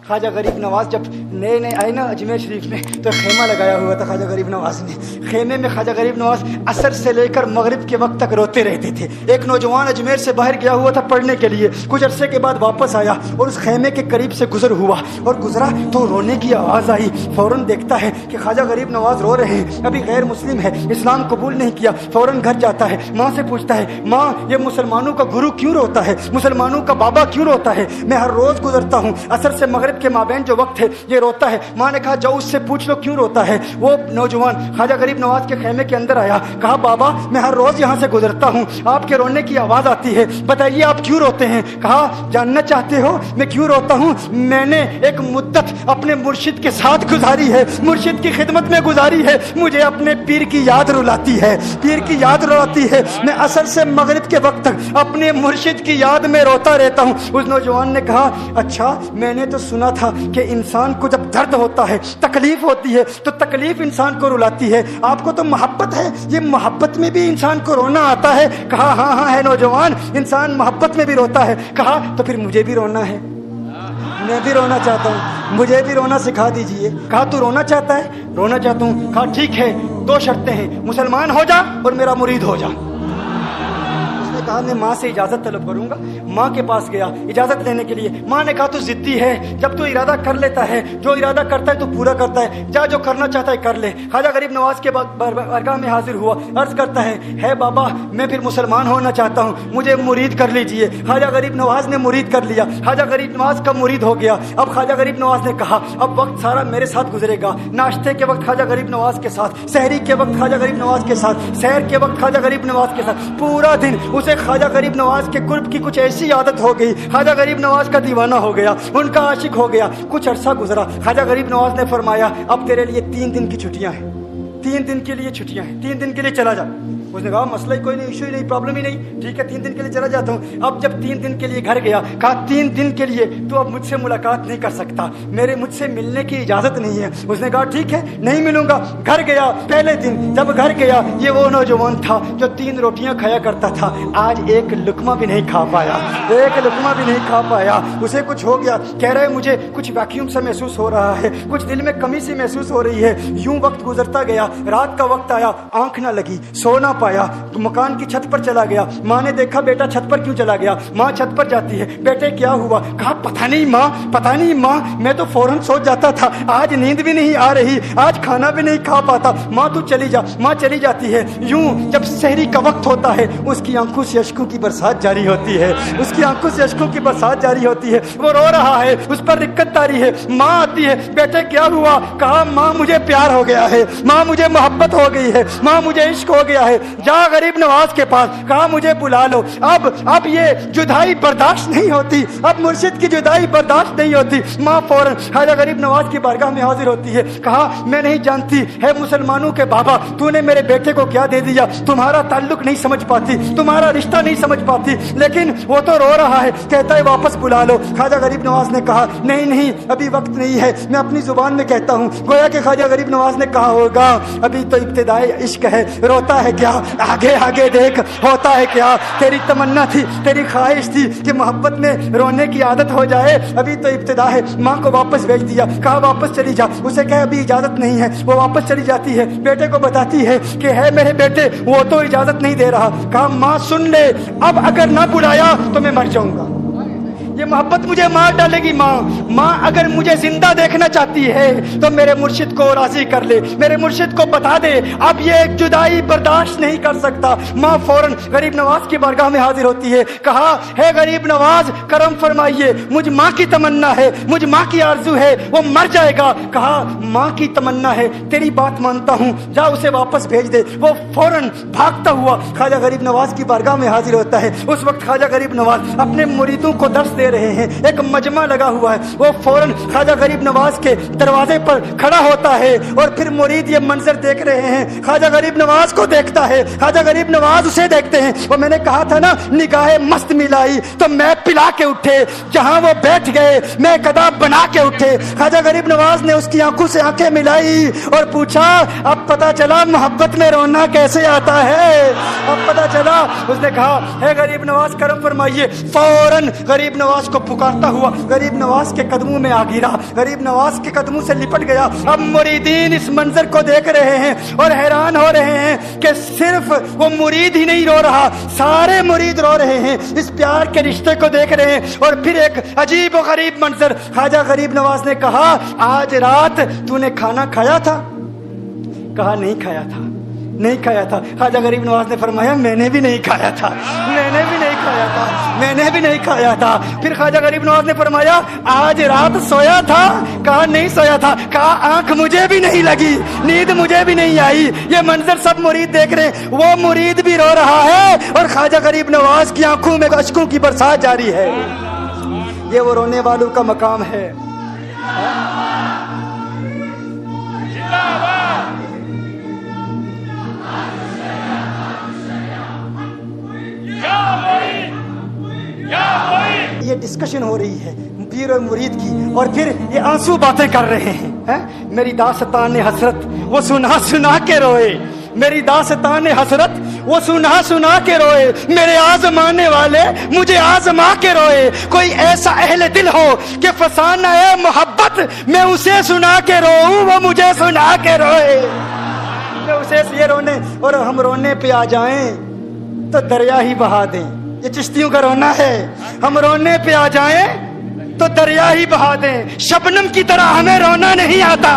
خواجہ غریب نواز جب نئے نئے آئے نا اجمیر شریف میں تو خیمہ لگایا ہوا تھا خواجہ غریب نواز نے. خیمے میں خواجہ غریب نواز عصر سے لے کر مغرب کے وقت تک روتے رہتے تھے. ایک نوجوان اجمیر سے باہر گیا ہوا تھا پڑھنے کے لیے, کچھ عرصے کے بعد واپس آیا اور اس خیمے کے قریب سے گزر ہوا اور گزرا تو رونے کی آواز آئی. فوراً دیکھتا ہے کہ خواجہ غریب نواز رو رہے ہیں, ابھی غیر مسلم ہے, اسلام قبول نہیں کیا. فوراً گھر جاتا ہے, ماں سے پوچھتا ہے, ماں یہ مسلمانوں کا گرو کیوں روتا ہے, مسلمانوں کا بابا کیوں روتا ہے؟ میں ہر روز گزرتا ہوں, عصر سے مغرب کے مابین جو وقت ہے یہ روتا ہے. ماں نے کہا جاؤ اس سے پوچھ لو کیوں روتا ہے. وہ نوجوان خواجہ غریب نواز کے خیمے کے اندر آیا, کہا بابا میں ہر روز یہاں سے گزرتا ہوں, آپ کے رونے کی آواز آتی ہے, بتائیے آپ کیوں روتے ہیں؟ کہا جاننا چاہتے ہو میں کیوں روتا ہوں؟ میں نے ایک مدت اپنے مرشد کے ساتھ گزاری ہے, مرشد کی خدمت میں گزاری ہے, مجھے اپنے پیر کی یاد رلاتی ہے, پیر کی یاد رلاتی ہے. میں عصر سے مغرب کے وقت تک اپنے مرشد کی یاد میں روتا رہتا ہوں. اس نوجوان نے کہا اچھا میں نے تو سنا تھا کہ انسان کو جب درد ہوتا ہے, تکلیف ہوتی ہے تو تکلیف انسان کو رلاتی ہے, آپ کو تو محبت ہے, یہ محبت میں بھی انسان کو رونا آتا ہے؟ کہا ہاں ہاں ہے نوجوان, انسان محبت میں بھی روتا ہے. کہا تو پھر مجھے بھی رونا ہے, میں بھی رونا چاہتا ہوں, مجھے بھی رونا سکھا دیجئے. کہا تو رونا چاہتا ہے؟ رونا چاہتا ہوں. کہا ٹھیک ہے, دو شرطیں ہیں, مسلمان ہو جا اور میرا مرید ہو جا. کہا میں ماں سے اجازت طلب کروں گا. ماں کے پاس گیا اجازت لینے کے لیے. ماں نے کہا تو ضدی ہے, جب تو ارادہ کر لیتا ہے, جو ارادہ کرتا ہے تو پورا کرتا ہے, جا جو کرنا چاہتا ہے کر لے. خواجہ غریب نواز کے بارگاہ میں حاضر ہوا, عرض کرتا ہے بابا میں پھر مسلمان ہونا چاہتا ہوں, مجھے مرید کر لیجئے. خواجہ غریب نواز نے مرید کر لیا, خواجہ غریب نواز کا مرید ہو گیا. اب خواجہ غریب نواز نے کہا اب وقت سارا میرے ساتھ گزرے گا, ناشتے کے وقت خواجہ غریب نواز کے ساتھ, سحری کے وقت خواجہ غریب نواز کے ساتھ, سحر کے وقت خواجہ غریب نواز کے ساتھ, پورا دن اسے خواجہ غریب نواز کے قرب کی کچھ ایسی عادت ہو گئی, خواجہ غریب نواز کا دیوانہ ہو گیا, ان کا عاشق ہو گیا. کچھ عرصہ گزرا, خواجہ غریب نواز نے فرمایا اب تیرے لیے 3 دن کی چھٹیاں ہیں, 3 دن کے لیے چھٹیاں ہیں, 3 دن کے لیے چلا جا. اس نے کہا مسئلہ ہی کوئی نہیں, ایشو ہی نہیں, پرابلم ہی نہیں, ٹھیک ہے 3 دن کے لیے چلا جاتا ہوں. اب جب 3 دن کے لیے گھر گیا, کہا 3 دن کے لیے تو اب مجھ سے ملاقات نہیں کر سکتا, مجھ سے ملنے کی اجازت نہیں ہے. اس نے کہا ٹھیک ہے نہیں ملوں گا. گھر گیا, پہلے دن جب گھر گیا یہ وہ نوجوان تھا جو 3 روٹیاں کھایا کرتا تھا, آج ایک لقمہ بھی نہیں کھا پایا, ایک لقمہ بھی نہیں کھا پایا. اسے کچھ ہو گیا, کہہ رہے مجھے کچھ ویکیوم سا محسوس ہو رہا ہے, کچھ دل میں کمی سی محسوس ہو رہی ہے. یوں وقت گزرتا گیا, رات کا وقت آیا, آنکھ نہ لگی, سو نہ پایا, مکان کی چھت پر چلا گیا. ماں نے دیکھا بیٹا چھت پر کیوں چلا گیا؟ ماں چھت پر جاتی ہے, بیٹے کیا ہوا؟ کہا پتہ نہیں ماں, پتہ نہیں ماں, میں تو فوراً سو جاتا تھا, آج نیند بھی نہیں آ رہی, آج کھانا بھی نہیں کھا پاتا. ماں تو چلی جا. ماں چلی جاتی ہے. یوں جب سحری کا وقت ہوتا ہے اس کی آنکھوں سے اشکوں کی برسات جاری ہوتی ہے, اس کی آنکھوں سے اشکوں کی برسات جاری ہوتی ہے. وہ رو رہا ہے, اس پر رکت تاری ہے. ماں آتی ہے, بیٹے کیا ہوا؟ کہا ماں مجھے پیار ہو گیا ہے, ماں مجھے محبت ہو گئی ہے, ماں مجھے عشق ہو گیا ہے. جا غریب نواز کے پاس, کہا مجھے بلا لو, اب یہ جدائی برداشت نہیں ہوتی, اب مرشد کی جدائی برداشت نہیں ہوتی. ماں فوراً خواجہ غریب نواز کی بارگاہ میں حاضر ہوتی ہے. کہا میں نہیں جانتی ہے مسلمانوں کے بابا, تو نے میرے بیٹے کو کیا دے دیا, تمہارا تعلق نہیں سمجھ پاتی, تمہارا رشتہ نہیں سمجھ پاتی, لیکن وہ تو رو رہا ہے, کہتا ہے واپس بلا لو. خواجہ غریب نواز نے کہا نہیں ابھی وقت نہیں ہے, میں اپنی زبان میں کہتا ہوں. گویا کہ خواجہ غریب نواز نے کہا ہوگا ابھی تو ابتدائی عشق ہے, روتا ہے کیا, آگے دیکھ ہوتا ہے کیا. تیری تمنا تھی, تیری خواہش تھی کہ محبت میں رونے کی عادت ہو جائے, ابھی تو ابتدا ہے. ماں کو واپس بھیج دیا, کہا واپس چلی جا. اسے کہا ابھی اجازت نہیں ہے, وہ واپس چلی جاتی ہے. بیٹے کو بتاتی ہے کہ ہے میرے بیٹے, وہ تو اجازت نہیں دے رہا. کہا ماں سن لے, اب اگر نہ بلایا تو میں مر جاؤں گا, یہ محبت مجھے مار ڈالے گی. ماں اگر مجھے زندہ دیکھنا چاہتی ہے تو میرے مرشد کو راضی کر لے, میرے مرشد کو بتا دے اب یہ جدائی برداشت نہیں کر سکتا. ماں فوراً غریب نواز کی بارگاہ میں حاضر ہوتی ہے. کہا ہے غریب نواز کرم فرمائیے, مجھ ماں کی تمنا ہے, مجھ ماں کی آرزو ہے, وہ مر جائے گا. کہا ماں کی تمنا ہے, تیری بات مانتا ہوں, جا اسے واپس بھیج دے. وہ فوراً بھاگتا ہوا خواجہ غریب نواز کی بارگاہ میں حاضر ہوتا ہے. اس وقت خواجہ غریب نواز اپنے مریدوں کو درس دے رہے ہیں, ایک مجمع لگا ہوا ہے. وہ فوراً خواجہ غریب نواز کے دروازے پر کھڑا ہوتا ہے اور پھر مرید یہ منظر دیکھ رہے ہیں. خواجہ غریب نواز کو دیکھتا ہے, خواجہ غریب نواز اسے دیکھتے ہیں. وہ میں نے کہا تھا نا نگاہ مست ملائی تو میں پلا کے اٹھے, جہاں وہ بیٹھ گئے میں قدا بنا کے اٹھے. خواجہ غریب نواز نے اس کی آنکھوں سے آنکھیں ملائی اور پوچھا اب پتا چلا محبت میں رونا کیسے آتا ہے, اب پتا چلا. اس نے کہا ہے غریب نواز کرم فرمائیے. فوراً غریب نواز نواز کو پکارتا ہوا غریب نواز کے قدموں میں آ گرا، غریب نواز کے قدموں سے لپٹ گیا۔ اب مریدین اس منظر کو دیکھ رہے ہیں اور حیران ہو رہے ہیں کہ صرف وہ مرید ہی نہیں رو رہا، سارے مرید رو رہے ہیں، اس پیار کے رشتے کو دیکھ رہے ہیں۔ اور پھر ایک عجیب و غریب منظر، خواجہ غریب نواز نے کہا آج رات تو نے کھانا کھایا تھا؟ کہا نہیں کھایا تھا، نہیں کھایا تھا۔ خواجہ غریب نواز نے فرمایا میں نے بھی نہیں کھایا تھا، میں نے بھی نہیں کھایا تھا، میں نے بھی نہیں کھایا تھا۔ پھر خواجہ غریب نواز نے فرمایا آج رات سویا تھا؟ کہا نہیں سویا تھا۔ کہا آنکھ مجھے بھی نہیں لگی، نیند مجھے بھی نہیں آئی۔ یہ منظر سب مرید دیکھ رہے ہیں، وہ مرید بھی رو رہا ہے اور خواجہ غریب نواز کی آنکھوں میں اشکوں کی برسات جاری ہے۔ یہ وہ رونے والوں کا مقام ہے۔ یہ ڈسکشن ہو رہی ہے پیر اور مرید کی، اور پھر یہ آنسو باتیں کر رہے ہیں۔ میری داستان حسرت وہ سنا سنا کے روئے، میری داستان حسرت وہ سنا سنا کے روئے، میرے آزمانے والے مجھے آزما کے روئے۔ کوئی ایسا اہل دل ہو کہ فسانہ محبت میں اسے سنا کے روؤں، وہ مجھے سنا کے روئے۔ میں اسے یہ رونے، اور ہم رونے پہ آ جائیں تو دریا ہی بہا دیں۔ یہ چشتیوں کا رونا ہے، ہم رونے پہ آ جائیں تو دریا ہی بہا دیں۔ شبنم کی طرح ہمیں رونا نہیں آتا۔